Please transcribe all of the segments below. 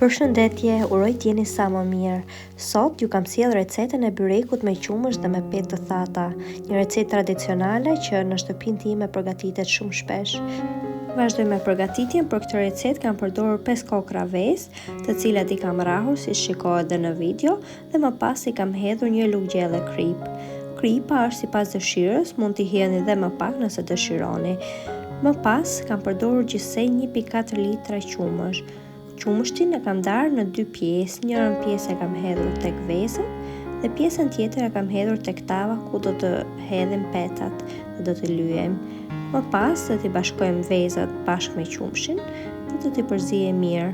Përshëndetje, uroj t'jeni sa më mirë. Sot ju kam sjellë recetën e byrekut me qumësht dhe me petë të thata, një recetë tradicionale që në shtëpinë time përgatitet shumë shpesh. Vazhdoj me përgatitjen. Për këtë recetë kam përdorur 5 kokra vezë, të cilat i kam rrahur si shikohet edhe në video, dhe më pas i kam hedhur një lugje dhe krip. Kripa është sipas dëshirës, mund t'i hedhni dhe më pak nëse dëshironi. Më pas kam përdorur gjithsej 1.4 litra qumësht. Qumështin e kam darë në 2 pjesë, njërën pjesë e kam hedhur tek vezët dhe pjesën tjetër e kam hedhur tek tava ku do të hedhim petat dhe do të lyejm. Më pas do t'i bashkojmë vezët bashkë me qumshin dhe do t'i përzijem mirë.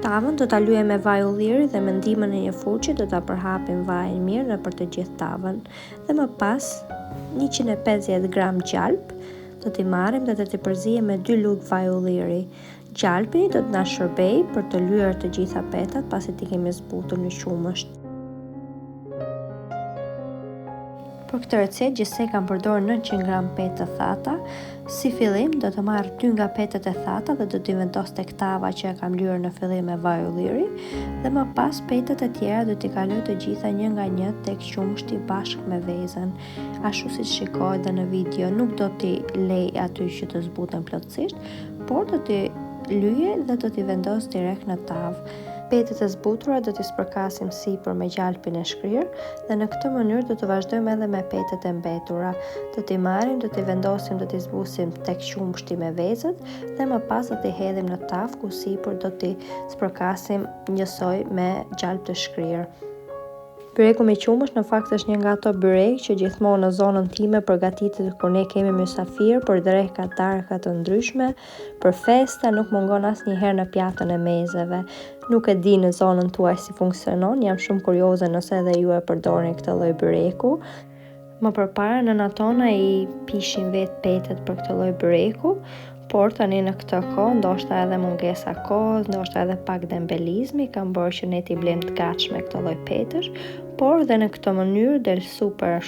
Tavën do ta lyejmë me vaj ulliri dhe me ndihmën e një furçe do ta përhapim vajin mirë nëpër të gjithë tavën. Dhe më pas 150 gram gjalp do t'i marrim dhe do t'i përzijem me 2 lugë vaj ulliri. Gjalpi do të na shërbej për të lyer të gjitha petat pasi t'i kemi zbutur në qumësht. Për këtë recetë gjithsej kam përdorur 900 gram petë të thata. Si fillim do të marr 2 nga petët e thata dhe do t'i vendos tek tava që e kam lyer në fillim me vaj ulliri dhe më pas petët e tjera do t'i kaloj të gjitha një nga një tek qumështi bashkë me vezën. Ashtu siç shikohet edhe në video, nuk do t'i lej aty që të zbuten plotësisht, por do t'i lyej dhe do t'i vendos direkt në tavë. Petët e zbutura do t'i spërkasim sipër me gjalpin e shkrirë dhe në këtë mënyrë do të vazhdojmë edhe me petët e mbetura. Do t'i marrim, do t'i vendosim, do t'i zbusim tek qumështi me vezët dhe më pas do t'i hedhim në tavë ku sipër do t'i spërkasim njësoj me gjalp të shkrirë. Byreku me qumësht në fakt është një nga ato byrek që gjithmonë në zonën time përgatitet kur ne kemi mysafir për drekka darka të ndryshme, për festa, nuk mungon asnjëherë në pjatën e mezeve. Nuk e di në zonën tuaj si funksionon, jam shumë kurioze nëse edhe ju e përdorni këtë lloj byreku. Më përpara nëna tona i pishin vetë petët për këtë lloj byreku, por tani në këtë kohë, ndoshta edhe mungesa kohës, ndoshta edhe pak dembelizmi, kam bërë që ne t'i blejmë të gatshme këtë lloj petësh, por dhe në këtë mënyrë del super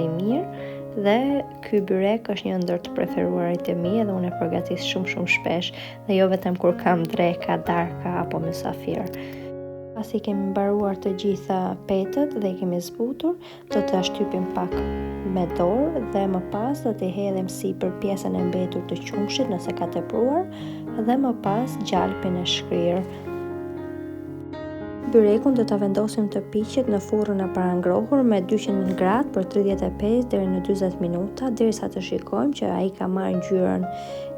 i mirë dhe ky byrek është një ndër të preferuarit e mi edhe unë e përgatis shumë shpesh dhe jo vetëm kur kam drekka, darka apo mysafir. Pasi kemi mbaruar të gjitha petët dhe i kemi zbutur, do të shtypim pak me dorë dhe më pas do t'i hedhim sipër pjesën e mbetur të qumshit nëse ka tepruar dhe më pas gjalpin e shkrirë. Byrekun do ta vendosim të piqet në furrën e parangrohur me 200 gradë për 35 deri në 40 minuta derisa të shikojmë që ai ka marrë ngjyrën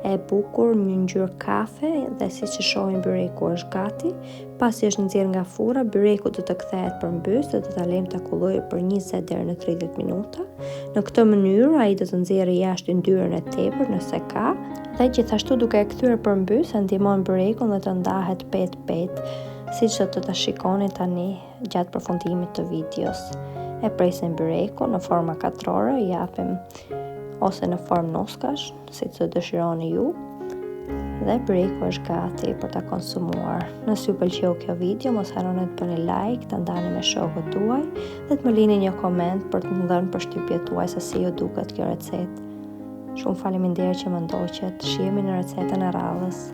e bukur, një ngjyrë kafe dhe siç e shohim byreku është gati. Pasi është nxjerrë nga furra, byreku do të kthehet përmbys dhe do ta lejmë të akullojë për 20 deri në 30 minuta. Në këtë mënyrë ai do të nxjerrë jashtë yndyrën e tepër nëse ka dhe gjithashtu duke e kthyer përmbys e ndihmon byrekun dhe të ndahet petë-petë, siç do të ta shikoni tani gjatë përfundimit të videos. E presim byrekun në forma katrore, i japim ose në formë nuskash, siç të dëshironi ju. Dhe byreku është gati për ta konsumuar. Nëse ju pëlqeu kjo video, mos harroni të bëni like, ta ndani me shokët tuaj dhe të më lini një koment për të më dhënë përshtypjet tuaj se si ju duket kjo recetë. Shumë faleminderit që më ndoqët. Shihemi në recetën e radhës.